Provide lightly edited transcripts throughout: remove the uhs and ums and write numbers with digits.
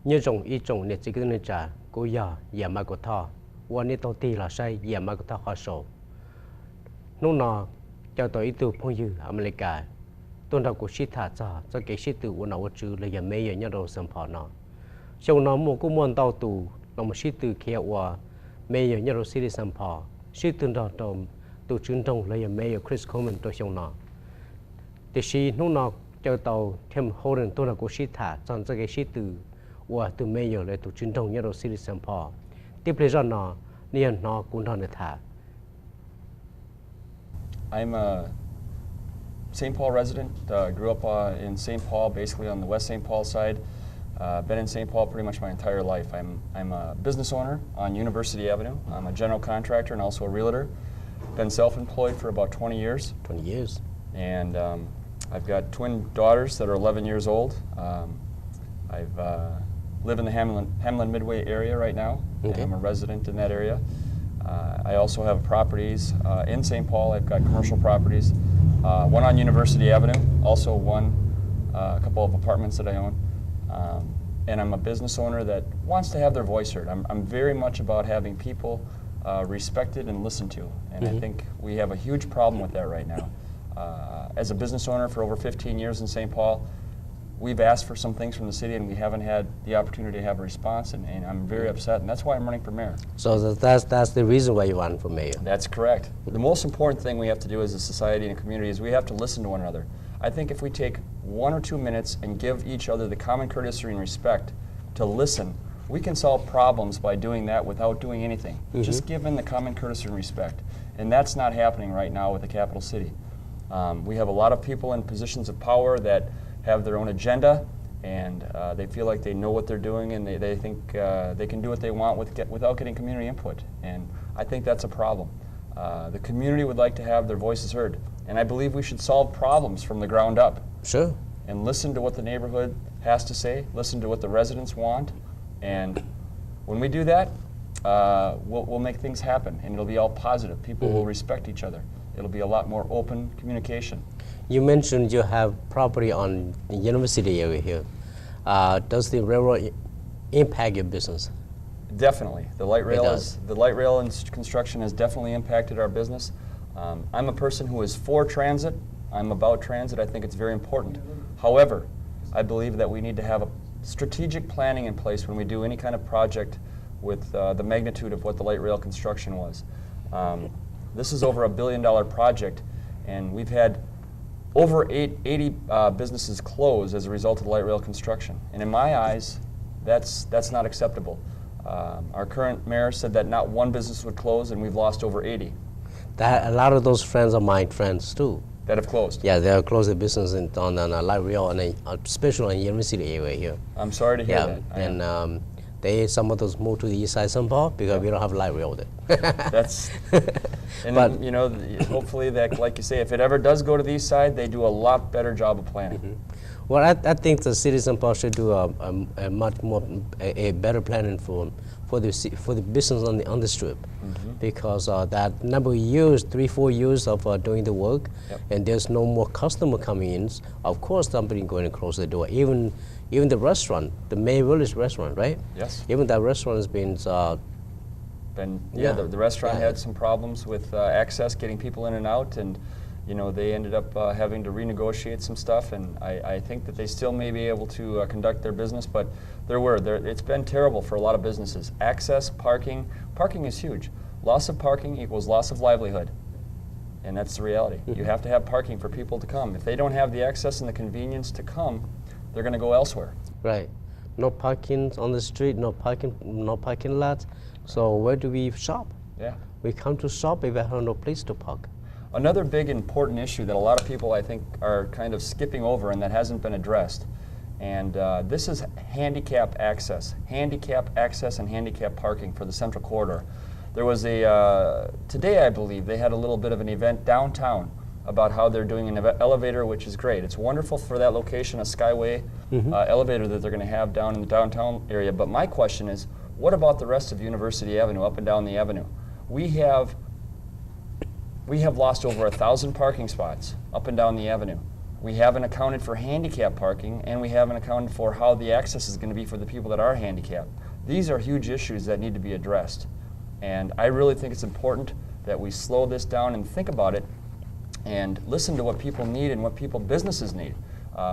như trồng ít trồng này chỉ cái này trả cố giờ giảm mà có thọวันนี้ตัวตีเราใช้เยี่ยมมากกว่าท่าขอโศนู่นนอเจ้าตัวอีตัวพงยือเมริกาต้นเรากูชิดถาจ่อจะเกี่ยชิดตัววันเอาจือเลยยังไม่เยอะเนี่ยเราสัมผัสนอช่วงนั้นมูกูมวนเต้าตูเรามาชิดตัวเขียวว่าไม่เยอะเนี่ยเราสิได้สัมผัสชิดตัวเราตัวจืนตรงเลยยังไม่เยอะคริสคอมเมนตัวช่วงนอแต่ชีนู่นนอเจ้าตัวเทมโฮเดนต้นเรากูชิดถาจนจะเกี่ยชิดตัวว่าตัวไม่เยอะเลยตัวจืนตรงเนี่ยเราสิได้สัมผัสที่เพลย์จอนนอเนี่ยนอกุนทอนถา I'm a St. Paul resident. Grew up in St. Paul, basically on the West St. Paul side. Been in St. Paul pretty much my entire life. I'm a business owner on University Avenue. I'm a general contractor and also a realtor. Been self-employed for about 20 years. 20 years. And I've got twin daughters that are 11 years old. I've live in the Hamlin Midway area right now. Okay. I'm a resident in that area. I also have properties in St. Paul. I've got commercial properties. One on University Avenue, also a couple of apartments that I own. And I'm a business owner that wants to have their voice heard. I'm very much about having people respected and listened to. And I think we have a huge problem with that right now. As a business owner for over 15 years in St. Paul, we've asked for some things from the city and we haven't had the opportunity to have a response, and I'm very upset, and that's why I'm running for mayor. So that's the reason why you run for mayor. That's correct. The most important thing we have to do as a society and a community is we have to listen to one another. I think if we take 1 or 2 minutes and give each other the common courtesy and respect to listen, we can solve problems by doing that without doing anything. Just given the common courtesy and respect. And that's not happening right now with the capital city. We have a lot of people in positions of power that have their own agenda, and they feel like they know what they're doing, and they think they can do what they want without getting community input. And I think that's a problem. The community would like to have their voices heard, and I believe we should solve problems from the ground up. Sure. And listen to what the neighborhood has to say, listen to what the residents want, and when we do that, we'll make things happen, and it'll be all positive. People will respect each other. It'll be a lot more open communication. You mentioned you have property on the university area here. Does the railroad impact your business? Definitely. The light rail and construction has definitely impacted our business. I'm a person who is for transit. I'm about transit. I think it's very important. However, I believe that we need to have a strategic planning in place when we do any kind of project with the magnitude of what the light rail construction was. This is over $1 billion project, and we've had over 80 businesses close as a result of the light rail construction. And in my eyes, that's not acceptable. Our current mayor said that not one business would close, and we've lost over 80. A lot of those friends are my friends too. That have closed? Yeah, they have closed the business on the light rail, and especially in the university area here. I'm sorry to hear that. And some of those moved to the east side somehow because we don't have light rail there. That's, and but, you know, hopefully that, like you say, if it ever does go to the east side, they do a lot better job of planning. Well, I think the city of St. Paul should do a much more a better planning for the business on the strip, because that number of years, 3-4 years of doing the work, and there's no more customer coming in. Of course, somebody going to close the door. Even the restaurant, the May Village restaurant, right? Yes. Even that restaurant has been. The restaurant had some problems with access, getting people in and out, and you know, they ended up having to renegotiate some stuff, and I think that they still may be able to conduct their business, but it's been terrible for a lot of businesses. Access, parking is huge. Loss of parking equals loss of livelihood, and that's the reality. You have to have parking for people to come. If they don't have the access and the convenience to come, they're going to go elsewhere. Right. No parking on the street, no parking lots. So where do we shop? Yeah. We come to shop if we have no place to park. Another big important issue that a lot of people, I think, are kind of skipping over and that hasn't been addressed, and this is handicap access and handicap parking for the Central Corridor. There was today I believe, they had a little bit of an event downtown about how they're doing an elevator, which is great. It's wonderful for that location, a Skyway elevator that they're going to have down in the downtown area. But my question is, what about the rest of University Avenue, up and down the avenue? We have lost over 1,000 parking spots up and down the avenue. We haven't accounted for handicap parking, and we haven't accounted for how the access is going to be for the people that are handicapped. These are huge issues that need to be addressed. And I really think it's important that we slow this down and think about it and listen to what people need and what businesses need.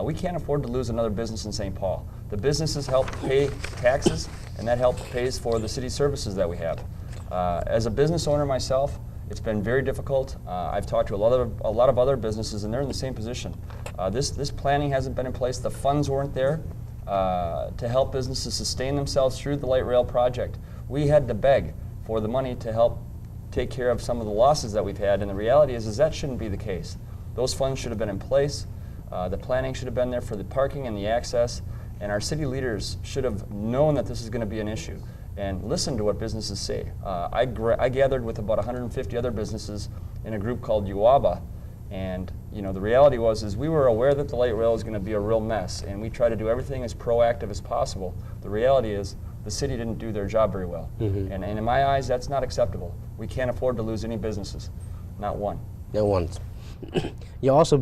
We can't afford to lose another business in St. Paul. The businesses help pay taxes, and that help pays for the city services that we have. As a business owner myself, it's been very difficult. I've talked to a lot of other businesses, and they're in the same position. This planning hasn't been in place. The funds weren't there to help businesses sustain themselves through the light rail project. We had to beg for the money to help take care of some of the losses that we've had, and the reality is that shouldn't be the case. Those funds should have been in place. The planning should have been there for the parking and the access, and our city leaders should have known that this is going to be an issue and listen to what businesses say. I gathered with about 150 other businesses in a group called UABA, and the reality is we were aware that the light rail is going to be a real mess, and we try to do everything as proactive as possible. The reality is the city didn't do their job very well, and in my eyes, that's not acceptable. We can't afford to lose any businesses, not one. Not one. You also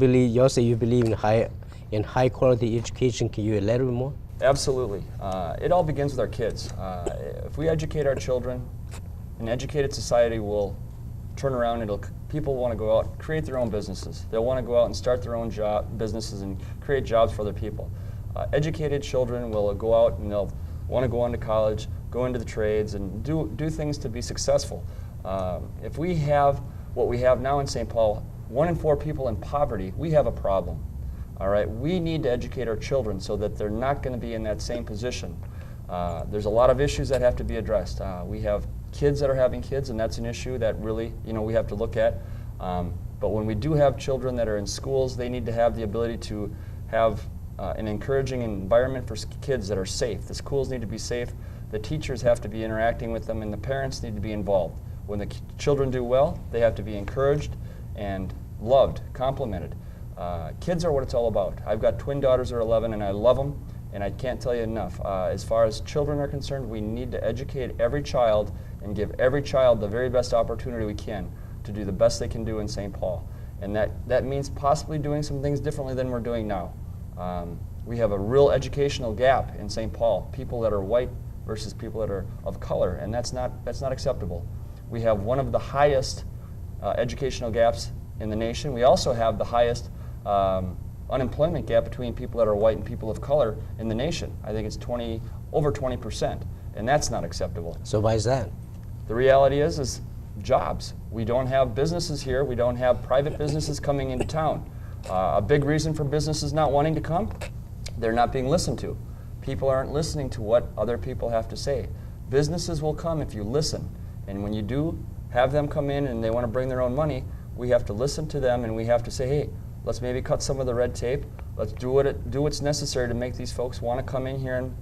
say you believe in high quality education. Can you elaborate more? Absolutely. It all begins with our kids. If we educate our children, an educated society will turn around. People want to go out, create their own businesses. They'll want to go out and start their own businesses and create jobs for other people. Educated children will go out and they'll want to go on to college, go into the trades, and do things to be successful. If we have what we have now in St. Paul, 1 in 4 people in poverty, we have a problem. All right, we need to educate our children so that they're not going to be in that same position. There's a lot of issues that have to be addressed. We have kids that are having kids, and that's an issue that really, we have to look at. But when we do have children that are in schools, they need to have the ability to have an encouraging environment for kids that are safe. The schools need to be safe. The teachers have to be interacting with them, and the parents need to be involved. When the children do well, they have to be encouraged and loved, complimented. Kids are what it's all about. I've got twin daughters that are 11, and I love them, and I can't tell you enough. As far as children are concerned, we need to educate every child and give every child the very best opportunity we can to do the best they can do in St. Paul. And that means possibly doing some things differently than we're doing now. We have a real educational gap in St. Paul, people that are white versus people that are of color, and that's not acceptable. We have one of the highest educational gaps in the nation. We also have the highest unemployment gap between people that are white and people of color in the nation. I think it's over 20%, and that's not acceptable. So why is that? The reality is jobs. We don't have businesses here. We don't have private businesses coming into town. A big reason for businesses not wanting to come, they're not being listened to. People aren't listening to what other people have to say. Businesses will come if you listen, and when you do have them come in and they want to bring their own money, we have to listen to them, and we have to say, hey, let's maybe cut some of the red tape. Let's do what's necessary to make these folks want to come in here and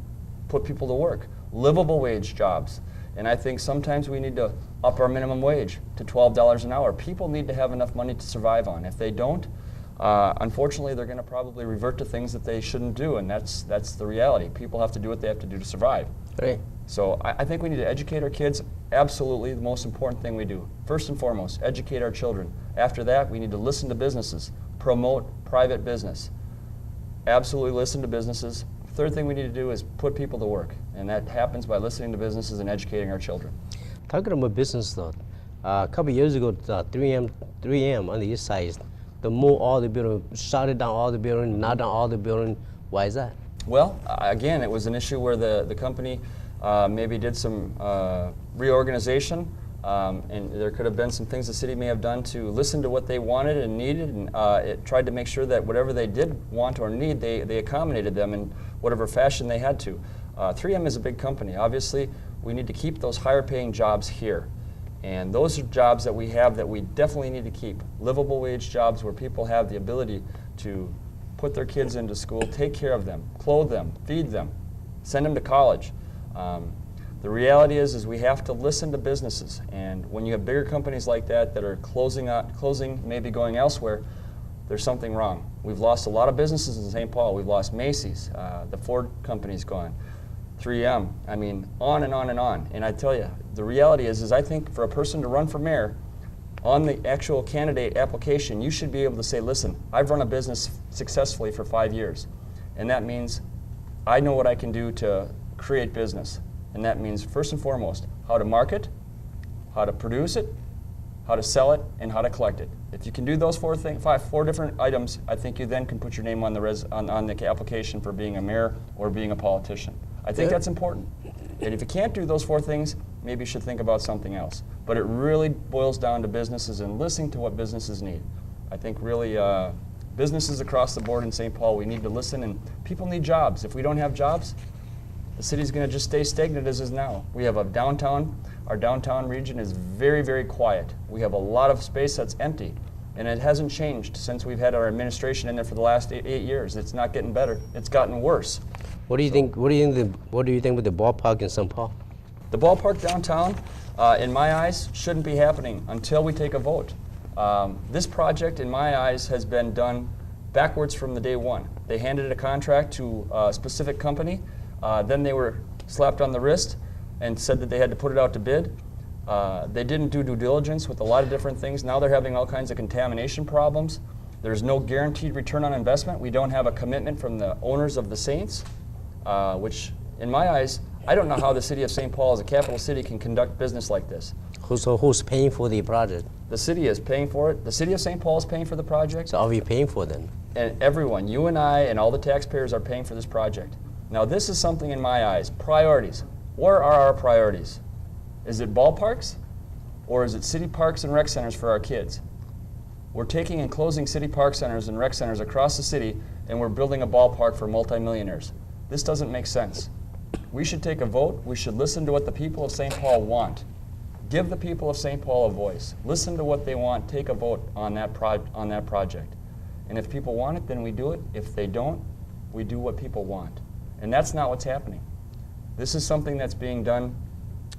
put people to work. Livable wage jobs. And I think sometimes we need to up our minimum wage to $12 an hour. People need to have enough money to survive on. If they don't, unfortunately, they're going to probably revert to things that they shouldn't do, and that's the reality. People have to do what they have to do to survive. Right. So I think we need to educate our kids. Absolutely, the most important thing we do. First and foremost, educate our children. After that, we need to listen to businesses, promote private business. Absolutely listen to businesses. Third thing we need to do is put people to work, and that happens by listening to businesses and educating our children. Talking about business though, a couple of years ago, 3M on the east side, the move all the building, shut down all the building, knocked down all the building. Why is that? Well, again, it was an issue where the company maybe did some reorganization, and there could have been some things the city may have done to listen to what they wanted and needed, and it tried to make sure that whatever they did want or need, they accommodated them in whatever fashion they had to. 3M is a big company. Obviously, we need to keep those higher paying jobs here. And those are jobs that we have that we definitely need to keep. Livable wage jobs where people have the ability to put their kids into school, take care of them, clothe them, feed them, send them to college. The reality is we have to listen to businesses, and when you have bigger companies like that are closing, maybe going elsewhere, there's something wrong. We've lost a lot of businesses in St. Paul. We've lost Macy's, the Ford company's gone, 3M, I mean, on and on and on. And I tell you, the reality is I think for a person to run for mayor, on the actual candidate application, you should be able to say, listen, I've run a business successfully for 5 years, and that means I know what I can do to create business. And that means, first and foremost, how to market, how to produce it, how to sell it, and how to collect it. If you can do those four different items, I think you then can put your name on the application for being a mayor or being a politician. I think that's important. And if you can't do those 4 things, maybe you should think about something else. But it really boils down to businesses and listening to what businesses need. I think really businesses across the board in St. Paul, we need to listen, and people need jobs. If we don't have jobs, the city's going to just stay stagnant as is now. We have a downtown. Our downtown region is very, very quiet. We have a lot of space that's empty, and it hasn't changed since we've had our administration in there for the last 8 years. It's not getting better. It's gotten worse. What do you think? What do you think with the ballpark in St. Paul? The ballpark downtown, in my eyes, shouldn't be happening until we take a vote. This project, in my eyes, has been done backwards from the day one. They handed a contract to a specific company. Then they were slapped on the wrist and said that they had to put it out to bid. They didn't do due diligence with a lot of different things. Now they're having all kinds of contamination problems. There's no guaranteed return on investment. We don't have a commitment from the owners of the Saints, which, in my eyes, I don't know how the city of St. Paul as a capital city can conduct business like this. So who's paying for the project? The city is paying for it. The city of St. Paul is paying for the project. So are we paying for them? And everyone, you and I and all the taxpayers are paying for this project. Now this is something in my eyes, priorities. Where are our priorities? Is it ballparks or is it city parks and rec centers for our kids? We're taking and closing city park centers and rec centers across the city, and we're building a ballpark for multimillionaires. This doesn't make sense. We should take a vote. We should listen to what the people of St. Paul want. Give the people of St. Paul a voice. Listen to what they want. Take a vote on that project. And if people want it, then we do it. If they don't, we do what people want. And that's not what's happening. This is something that's being done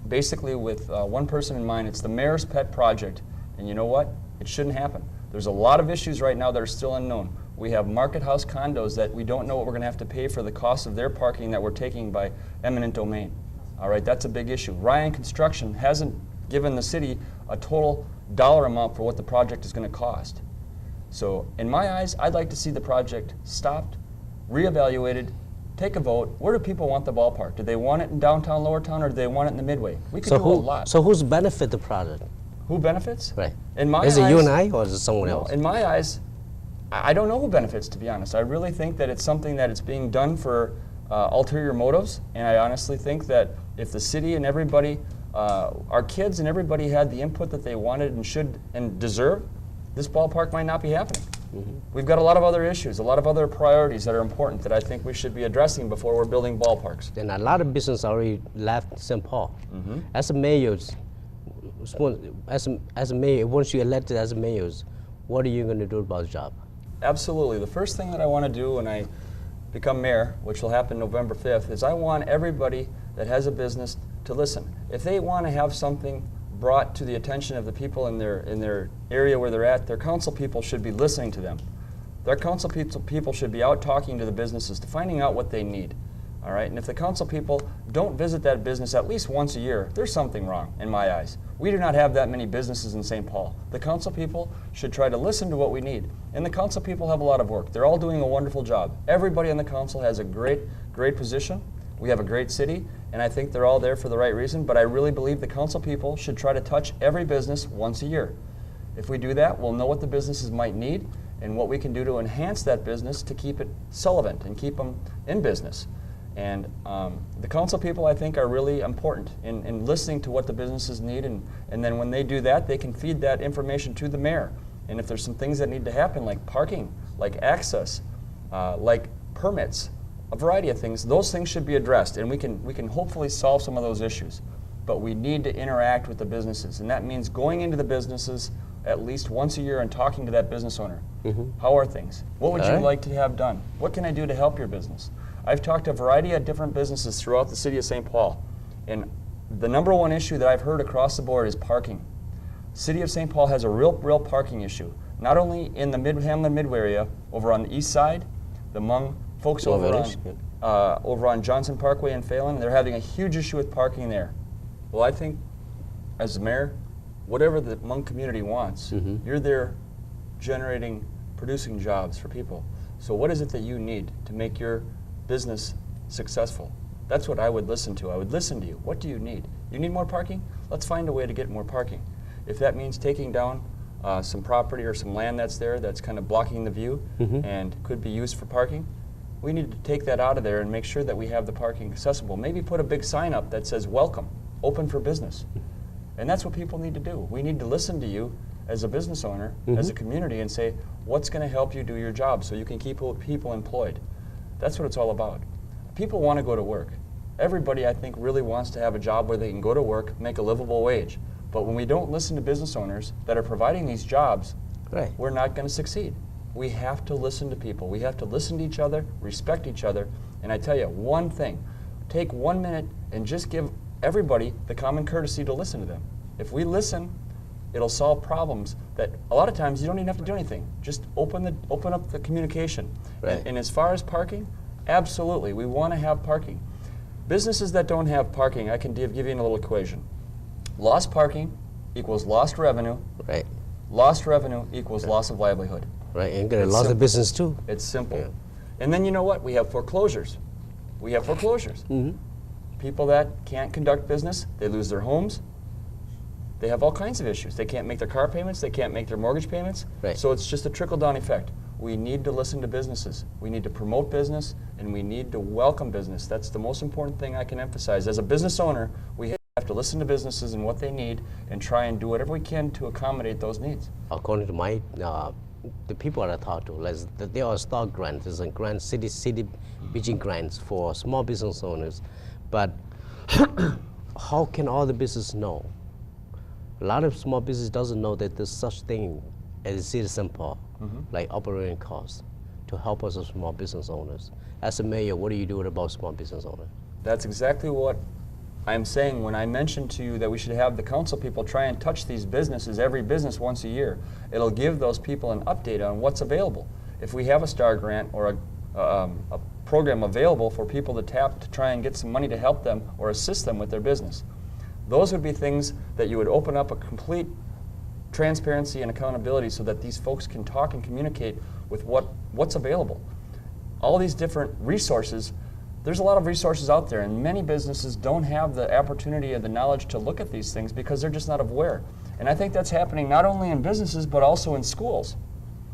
basically with one person in mind. It's the mayor's pet project. And you know what? It shouldn't happen. There's a lot of issues right now that are still unknown. We have market house condos that we don't know what we're going to have to pay for the cost of their parking that we're taking by eminent domain. All right, that's a big issue. Ryan Construction hasn't given the city a total dollar amount for what the project is going to cost. So in my eyes, I'd like to see the project stopped, reevaluated, take a vote. Where do people want the ballpark? Do they want it in downtown Lower Town, or do they want it in the Midway? We could do a lot. So who's benefit the project? Who benefits? Right. In my is eyes, it you and I, or is it someone else? In my eyes, I don't know who benefits, to be honest. I really think that it's something that it's being done for ulterior motives, and I honestly think that if the city and everybody, our kids and everybody had the input that they wanted and should and deserve, this ballpark might not be happening. Mm-hmm. We've got a lot of other issues, a lot of other priorities that are important that I think we should be addressing before we're building ballparks. And a lot of business already left St. Paul. Mm-hmm. As a mayor, once you're elected as a mayor, what are you going to do about the job? Absolutely. The first thing that I want to do when I become mayor, which will happen November 5th, is I want everybody that has a business to listen. If they want to have something brought to the attention of the people in their area where they're at, their council people should be listening to them. Their council people should be out talking to the businesses, to finding out what they need. All right? And if the council people don't visit that business at least once a year, there's something wrong in my eyes. We do not have that many businesses in St. Paul. The council people should try to listen to what we need. And the council people have a lot of work. They're all doing a wonderful job. Everybody on the council has a great position. We have a great city, and I think they're all there for the right reason, but I really believe the council people should try to touch every business once a year. If we do that, we'll know what the businesses might need and what we can do to enhance that business to keep it solvent and keep them in business. And the council people, I think, are really important in listening to what the businesses need, and then when they do that, they can feed that information to the mayor. And if there's some things that need to happen, like parking, like access, like permits, a variety of things, those things should be addressed, and we can hopefully solve some of those issues. But we need to interact with the businesses, and that means going into the businesses at least once a year and talking to that business owner. Mm-hmm. How are things? What would you like to have done? What can I do to help your business? I've talked to a variety of different businesses throughout the city of St. Paul, and the number one issue that I've heard across the board is parking. The city of St. Paul has a real parking issue, not only in the Hamlin Midway area, over on the east side, the Hmong folks over on Johnson Parkway and Phelan, they're having a huge issue with parking there. Well, I think as the mayor, whatever the Hmong community wants, you're there producing jobs for people. So what is it that you need to make your business successful? That's what I would listen to. I would listen to you. What do you need? You need more parking? Let's find a way to get more parking. If that means taking down some property or some land that's there that's kind of blocking the view and could be used for parking, we need to take that out of there and make sure that we have the parking accessible. Maybe put a big sign up that says, welcome, open for business. And that's what people need to do. We need to listen to you as a business owner, as a community, and say, what's going to help you do your job so you can keep people employed? That's what it's all about. People want to go to work. Everybody, I think, really wants to have a job where they can go to work, make a livable wage. But when we don't listen to business owners that are providing these jobs, we're not going to succeed. We have to listen to people. We have to listen to each other, respect each other. And I tell you, one thing, take 1 minute and just give everybody the common courtesy to listen to them. If we listen, it'll solve problems that a lot of times you don't even have to do anything. Just open up the communication. And as far as parking, absolutely, we want to have parking. Businesses that don't have parking, I can give you a little equation. Lost parking equals lost revenue. Lost revenue equals loss of livelihood. And get a loss of business too. It's simple. And then you know what? We have foreclosures. We have foreclosures. People that can't conduct business, they lose their homes. They have all kinds of issues. They can't make their car payments. They can't make their mortgage payments. So it's just a trickle-down effect. We need to listen to businesses. We need to promote business, and we need to welcome business. That's the most important thing I can emphasize. As a business owner, we have to listen to businesses and what they need and try and do whatever we can to accommodate those needs. According to my, the people that I talk to, there are stock grants, there's a grant, city beaching grants for small business owners, but how can all the business know? A lot of small business doesn't know that there's such thing as citizen power, like operating costs, to help us as small business owners. As a mayor, what do you do about small business owners? That's exactly what I'm saying when I mentioned to you that we should have the council people try and touch these businesses, every business once a year. It'll give those people an update on what's available. If we have a STAR grant or a program available for people to tap to try and get some money to help them or assist them with their business, those would be things that you would open up a complete transparency and accountability so that these folks can talk and communicate with what's available. All these different resources, there's a lot of resources out there, and many businesses don't have the opportunity or the knowledge to look at these things because they're just not aware. And I think that's happening not only in businesses but also in schools.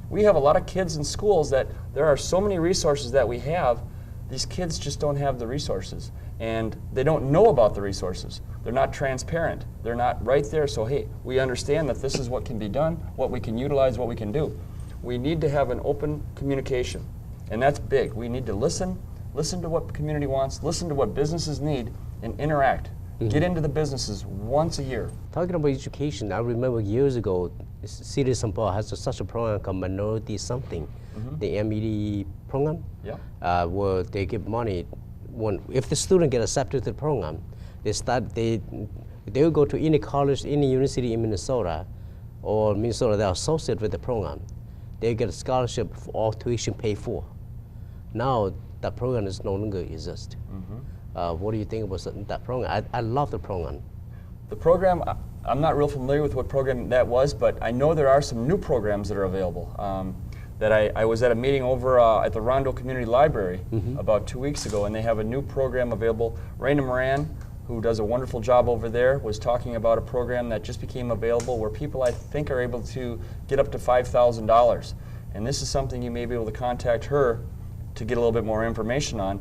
We have a lot of kids in schools that there are so many resources that we have, these kids just don't have the resources. And they don't know about the resources. They're not transparent. They're not right there. So, hey, we understand that this is what can be done, what we can utilize, what we can do. We need to have an open communication. And that's big. We need to listen to what the community wants, listen to what businesses need, and interact. Get into the businesses once a year. Talking about education, I remember years ago, City of St. Paul has such a program called Minority Something, the MED program, where they give money. If the student get accepted to the program, they will go to any college, any university in Minnesota, or Minnesota that are associated with the program. They get a scholarship for all tuition paid for. Now that program is no longer exist. What do you think about that program? I love the program. The program, I'm not real familiar with what program that was, but I know there are some new programs that are available. I was at a meeting over at the Rondo Community Library about 2 weeks ago, and they have a new program available. Raina Moran, who does a wonderful job over there, was talking about a program that just became available where people, I think, are able to get up to $5,000. And this is something you may be able to contact her to get a little bit more information on.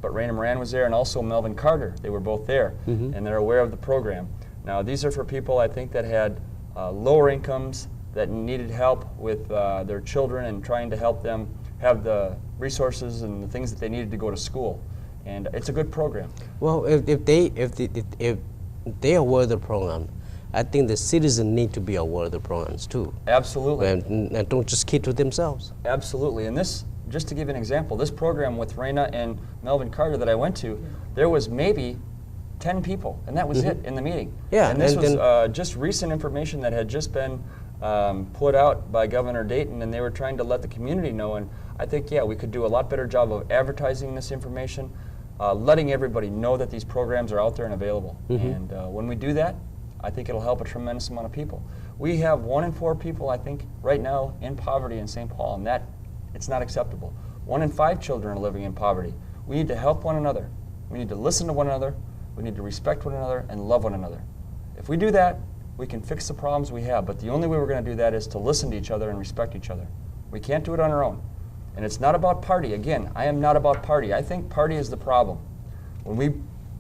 But Raina Moran was there, and also Melvin Carter. They were both there, and they're aware of the program. Now, these are for people, I think, that had lower incomes, that needed help with their children and trying to help them have the resources and the things that they needed to go to school. And it's a good program. Well, if they are aware of the program, I think the citizens need to be aware of the programs too. Absolutely. And don't just keep to themselves. Absolutely. And this, just to give you an example, this program with Raina and Melvin Carter that I went to, there was maybe 10 people, and that was it in the meeting. Yeah. And this was just recent information that had just been put out by Governor Dayton, and they were trying to let the community know. And I think, yeah, we could do a lot better job of advertising this information, letting everybody know that these programs are out there and available. And when we do that, I think it'll help a tremendous amount of people. We have 1 in 4 people, I think, right now in poverty in St. Paul, and that it's not acceptable. 1 in 5 children are living in poverty. We need to help one another. We need to listen to one another. We need to respect one another and love one another. If we do that, we can fix the problems we have, but the only way we're going to do that is to listen to each other and respect each other. We can't do it on our own. And it's not about party. Again, I am not about party. I think party is the problem. When we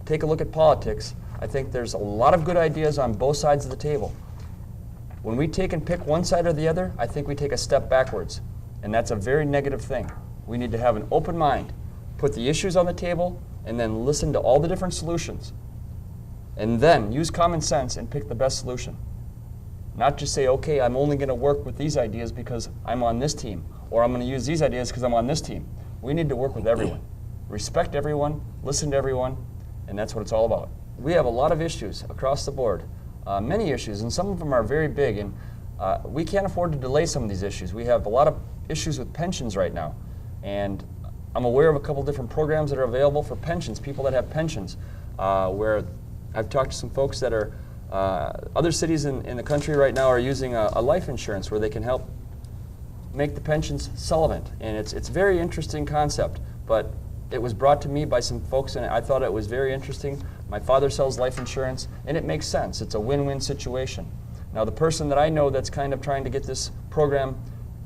take a look at politics, I think there's a lot of good ideas on both sides of the table. When we take and pick one side or the other, I think we take a step backwards. And that's a very negative thing. We need to have an open mind, put the issues on the table, and then listen to all the different solutions. And then use common sense and pick the best solution. Not just say, okay, I'm only going to work with these ideas because I'm on this team, or I'm going to use these ideas because I'm on this team. We need to work with everyone. Respect everyone, listen to everyone, and that's what it's all about. We have a lot of issues across the board, many issues, and some of them are very big, and we can't afford to delay some of these issues. We have a lot of issues with pensions right now, and I'm aware of a couple different programs that are available for pensions, people that have pensions, where I've talked to some folks that are, other cities in the country right now are using a life insurance where they can help make the pensions solvent. And it's a very interesting concept, but it was brought to me by some folks and I thought it was very interesting. My father sells life insurance and it makes sense. It's a win-win situation. Now the person that I know that's kind of trying to get this program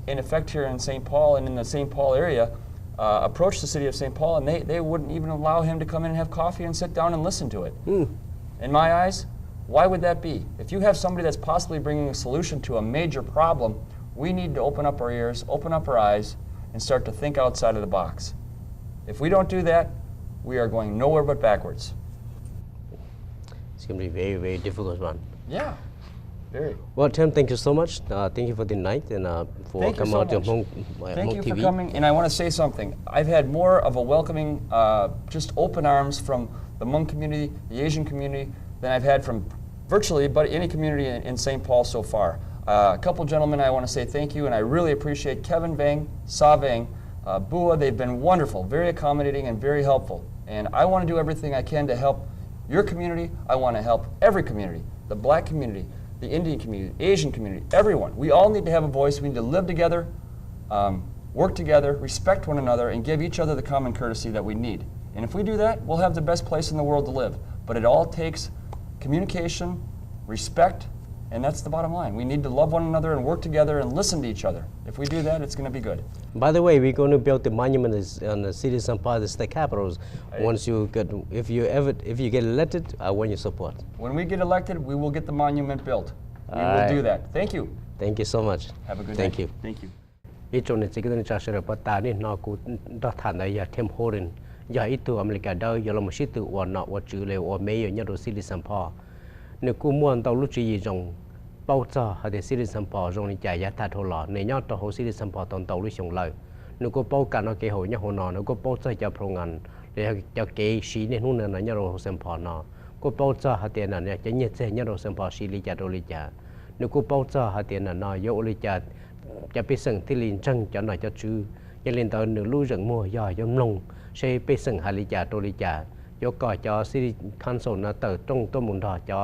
in effect here in St. Paul and in the St. Paul area approached the city of St. Paul and they wouldn't even allow him to come in and have coffee and sit down and listen to it. In my eyes, why would that be? If you have somebody that's possibly bringing a solution to a major problem, we need to open up our ears, open up our eyes, and start to think outside of the box. If we don't do that, we are going nowhere but backwards. It's going to be very, very difficult one. Yeah, very. Well, Tim, thank you so much. Thank you for the night and for coming out to Hmong Thank you TV. for coming, and I want to say something. I've had more of a welcoming, just open arms from the Hmong community, the Asian community, than I've had from virtually any community in St. Paul so far. A couple gentlemen I want to say thank you, and I really appreciate Kevin Vang, Sa Vang, Bua. They've been wonderful, very accommodating, and very helpful. And I want to do everything I can to help your community. I want to help every community, the black community, the Indian community, Asian community, everyone. We all need to have a voice. We need to live together, work together, respect one another, and give each other the common courtesy that we need. And if we do that, we'll have the best place in the world to live. But it all takes communication, respect, and that's the bottom line. We need to love one another and work together and listen to each other. If we do that, it's going to be good. By the way, we're going to build the monument on the city of St. Paul, the state capitals. Once you get, if you get elected, I want your support. When we get elected, we will get the monument built. We will do that. Thank you. Thank you so much. Have a good Thank day. you. Thank you. อีจนในสิ่งที่จะเสนอปตานี่นอกูดฐานอย่าเทมโฮเรนอย่าอีตัวอเมริกาได้อย่าลงมาชิตัววันนอว่าจือเลยว่าไม่ยเนี่ยเราซิลิสัมพอเนี่ยกูม่วนเตาลุจีจงเป้าจ่อหาแต่ซิลิสัมพอจงในใจยาตาโทหล่อในยอดตัวเขาซิลิสัมพอตอนเตาลุชงเลยเนี่ยกูเป้ากันเอาเกหัวเนี่ยหัวนอเนี่ยกูเป้าจ่อจะโปรงานเลยจะเกชีเนี่ยนู่นเนี่ยเนี่ยเราสัมพอนอกูเป้าจ่อหาแต่นั่นเนี่ยจะเนี่ยเจเนี่ยเราสัมพอซิลิจ่าโดลิจ่าเนี่ยกูเป้าจ่อหาแต่นั่นนอยโอลิจ่าจะไปสั่งที่ลินจังจะหน่อยจะชื่อจะเล่นตอนหนึ่งลู่จังมัวยอยมลงใช้ไปสั่งฮาลิจ่าโดลิจ่ายกก่อจอซิลิคันโซนเตอร์ตรงตัวมุนทอจอ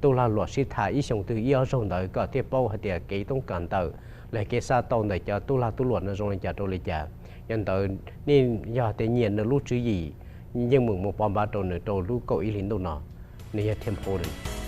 ตัวลาหลวดสิถ่ายอีส่งตัวเยี่ยวส่งเตอร์ก็เทียบเป้าหาเดียเกยต้องการเตอร์เลยเกซาตอนไหนจอตัวลาตัวหลวดในโรงจ่าโดลิจ่ายันเตอร์นี่ยอแต่เงียนในลู่ชื่อยี่ยังมึงมองปอมบาตัวหนึ่งตัวลู่เกาอีลินตัวหนอนี่เทมโพเลย